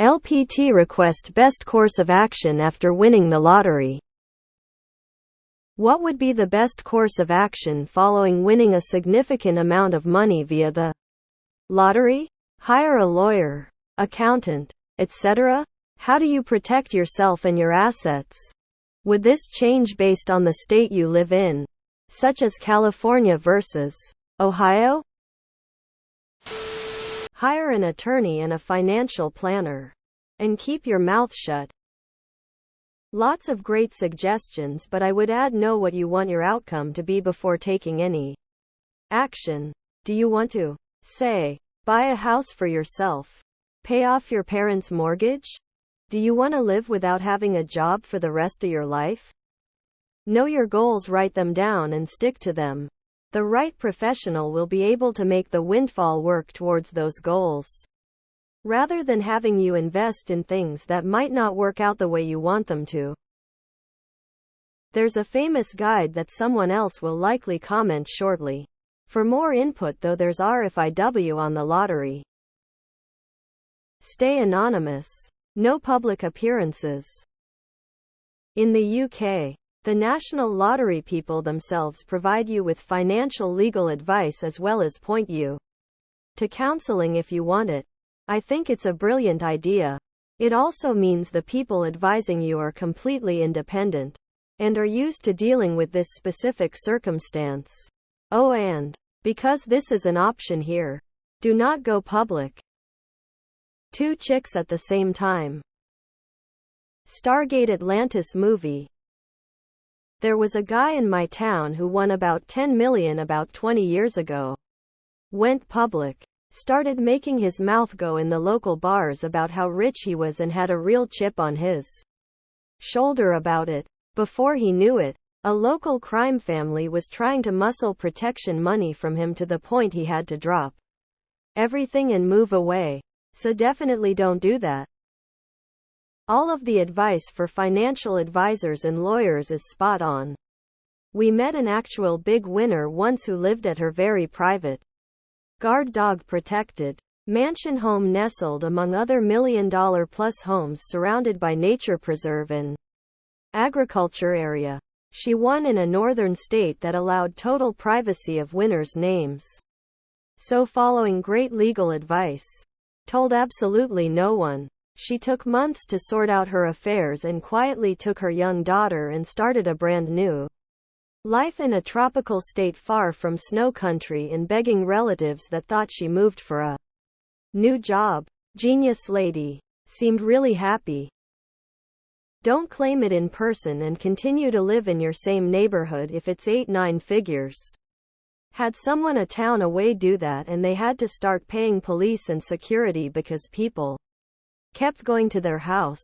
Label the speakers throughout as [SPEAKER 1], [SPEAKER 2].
[SPEAKER 1] LPT Request best course of action after winning the lottery. What would be the best course of action following winning a significant amount of money via the lottery? Hire a lawyer, accountant, etc.? How do you protect yourself and your assets? Would this change based on the state you live in, such as California versus Ohio? Hire an attorney and a financial planner. And keep your mouth shut. Lots of great suggestions, but I would add know what you want your outcome to be before taking any action. Do you want to, say, buy a house for yourself? Pay off your parents' mortgage? Do you want to live without having a job for the rest of your life? Know your goals, write them down and stick to them. The right professional will be able to make the windfall work towards those goals, rather than having you invest in things that might not work out the way you want them to. There's a famous guide that someone else will likely comment shortly. For more input though, there's RFIW on the lottery. Stay anonymous. No public appearances. In the UK, the National Lottery people themselves provide you with financial legal advice as well as point you to counseling if you want it. I think it's a brilliant idea. It also means the people advising you are completely independent and are used to dealing with this specific circumstance. Oh, and because this is an option here, do not go public. 2 chicks at the same time. Stargate Atlantis movie. There was a guy in my town who won about 10 million about 20 years ago. Went public. Started making his mouth go in the local bars about how rich he was and had a real chip on his shoulder about it. Before he knew it, a local crime family was trying to muscle protection money from him to the point he had to drop everything and move away. So definitely don't do that. All of the advice for financial advisors and lawyers is spot on. We met an actual big winner once who lived at her very private, guard dog protected mansion home nestled among other $1 million plus homes surrounded by nature preserve and agriculture area. She won in a northern state that allowed total privacy of winners' names. So following great legal advice, told absolutely no one. She took months to sort out her affairs and quietly took her young daughter and started a brand new life in a tropical state far from snow country and begging relatives that thought she moved for a new job. Genius lady. Seemed really happy. Don't claim it in person and continue to live in your same neighborhood if it's 8-9 figures. Had someone a town away do that and they had to start paying police and security because people kept going to their house.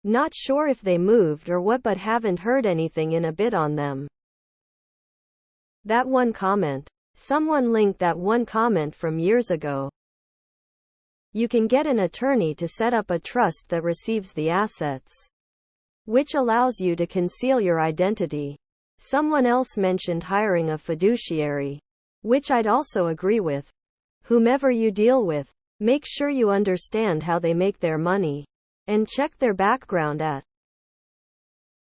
[SPEAKER 1] Not sure if they moved or what, but haven't heard anything in a bit on them. That one comment. Someone linked that one comment from years ago. You can get an attorney to set up a trust that receives the assets, which allows you to conceal your identity. Someone else mentioned hiring a fiduciary, which I'd also agree with. Whomever you deal with, make sure you understand how they make their money, and check their background at.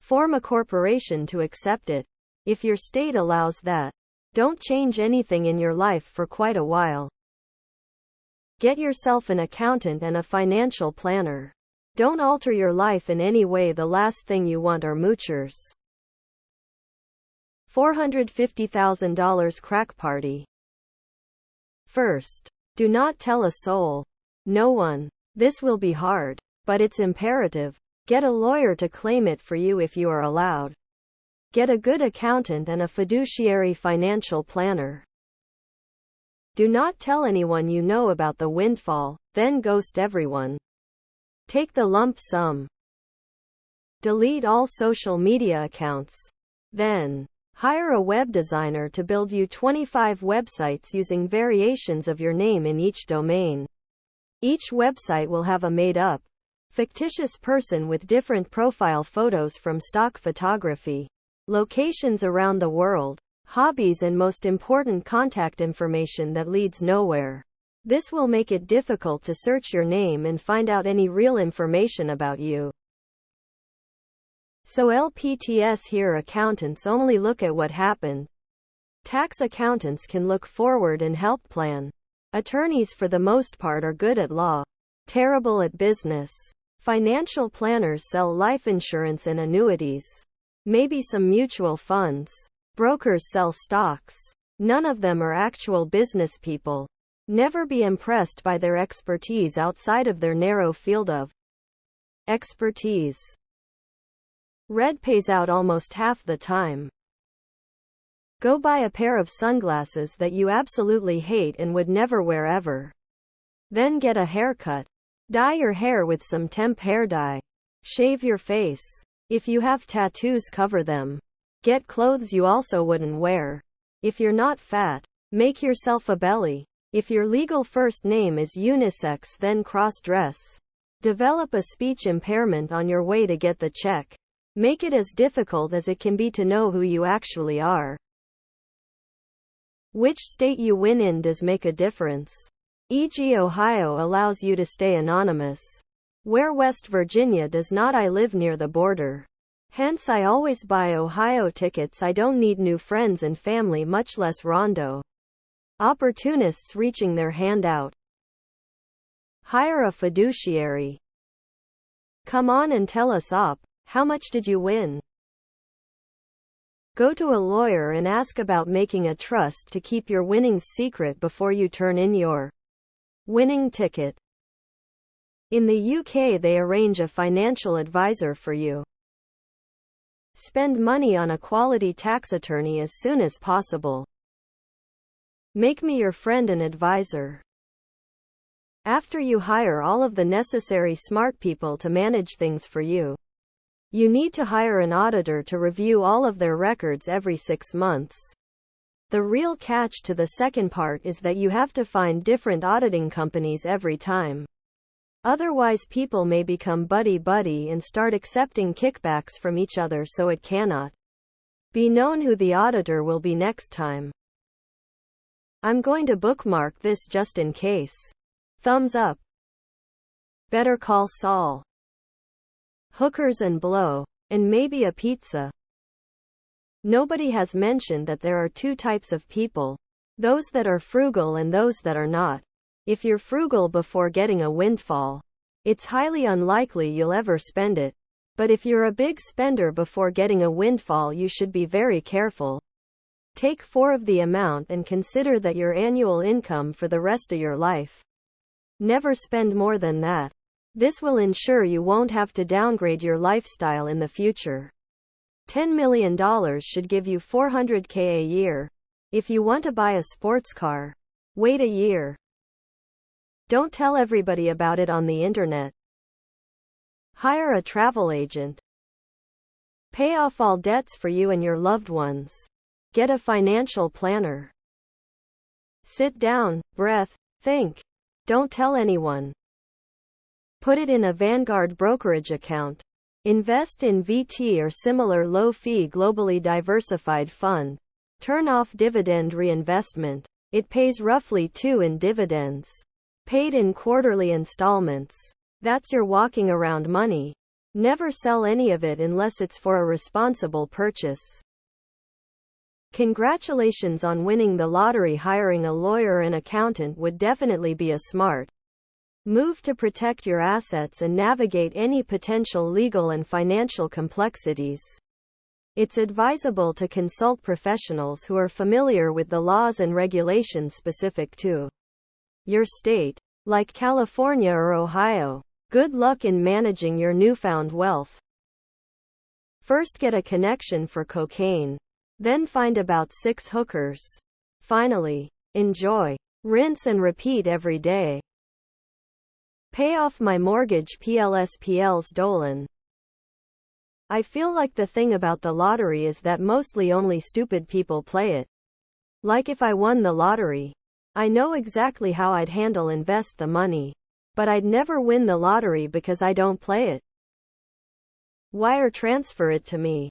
[SPEAKER 1] Form a corporation to accept it, if your state allows that. Don't change anything in your life for quite a while. Get yourself an accountant and a financial planner. Don't alter your life in any way. The last thing you want are moochers. $450,000 crack party. First, do not tell a soul. No one. This will be hard, but it's imperative. Get a lawyer to claim it for you if you are allowed. Get a good accountant and a fiduciary financial planner. Do not tell anyone you know about the windfall, then ghost everyone. Take the lump sum. Delete all social media accounts. Then, hire a web designer to build you 25 websites using variations of your name in each domain. Each website will have a made-up, fictitious person with different profile photos from stock photography, locations around the world, hobbies, and most important contact information that leads nowhere. This will make it difficult to search your name and find out any real information about you. So LPTs here, accountants only look at what happened. Tax accountants can look forward and help plan. Attorneys for the most part are good at law, terrible at business. Financial planners sell life insurance and annuities. Maybe some mutual funds. Brokers sell stocks. None of them are actual business people. Never be impressed by their expertise outside of their narrow field of expertise. Red pays out almost half the time. Go buy a pair of sunglasses that you absolutely hate and would never wear ever. Then get a haircut. Dye your hair with some temp hair dye. Shave your face. If you have tattoos, cover them. Get clothes you also wouldn't wear. If you're not fat, make yourself a belly. If your legal first name is unisex, then cross-dress. Develop a speech impairment on your way to get the check. Make it as difficult as it can be to know who you actually are. Which state you win in does make a difference. E.g., Ohio allows you to stay anonymous, where West Virginia does not. I live near the border. Hence I always buy Ohio tickets. I don't need new friends and family, much less Rondo. Opportunists reaching their hand out. Hire a fiduciary. Come on and tell us up. How much did you win? Go to a lawyer and ask about making a trust to keep your winnings secret before you turn in your winning ticket. In the UK, they arrange a financial advisor for you. Spend money on a quality tax attorney as soon as possible. Make me your friend and advisor. After you hire all of the necessary smart people to manage things for you, you need to hire an auditor to review all of their records every 6 months. The real catch to the second part is that you have to find different auditing companies every time. Otherwise, people may become buddy-buddy and start accepting kickbacks from each other, so it cannot be known who the auditor will be next time. I'm going to bookmark this just in case. Thumbs up. Better Call Saul. Hookers and blow. And maybe a pizza. Nobody has mentioned that there are 2 types of people. Those that are frugal and those that are not. If you're frugal before getting a windfall, it's highly unlikely you'll ever spend it. But if you're a big spender before getting a windfall, you should be very careful. Take 4 of the amount and consider that your annual income for the rest of your life. Never spend more than that. This will ensure you won't have to downgrade your lifestyle in the future. $10 million should give you $400K a year. If you want to buy a sports car, wait a year. Don't tell everybody about it on the internet. Hire a travel agent. Pay off all debts for you and your loved ones. Get a financial planner. Sit down, breath, think. Don't tell anyone. Put it in a Vanguard brokerage account. Invest in VT or similar low-fee globally diversified fund. Turn off dividend reinvestment. It pays roughly 2 in dividends, paid in quarterly installments. That's your walking around money. Never sell any of it unless it's for a responsible purchase. Congratulations on winning the lottery. Hiring a lawyer and accountant would definitely be a smart move to protect your assets and navigate any potential legal and financial complexities. It's advisable to consult professionals who are familiar with the laws and regulations specific to your state, like California or Ohio. Good luck in managing your newfound wealth. First, get a connection for cocaine. Then find about 6 hookers. Finally, enjoy. Rinse and repeat every day. Pay off my mortgage. PLS Dolan. I feel like the thing about the lottery is that mostly only stupid people play it. Like if I won the lottery, I know exactly how I'd invest the money. But I'd never win the lottery because I don't play it. Wire transfer it to me.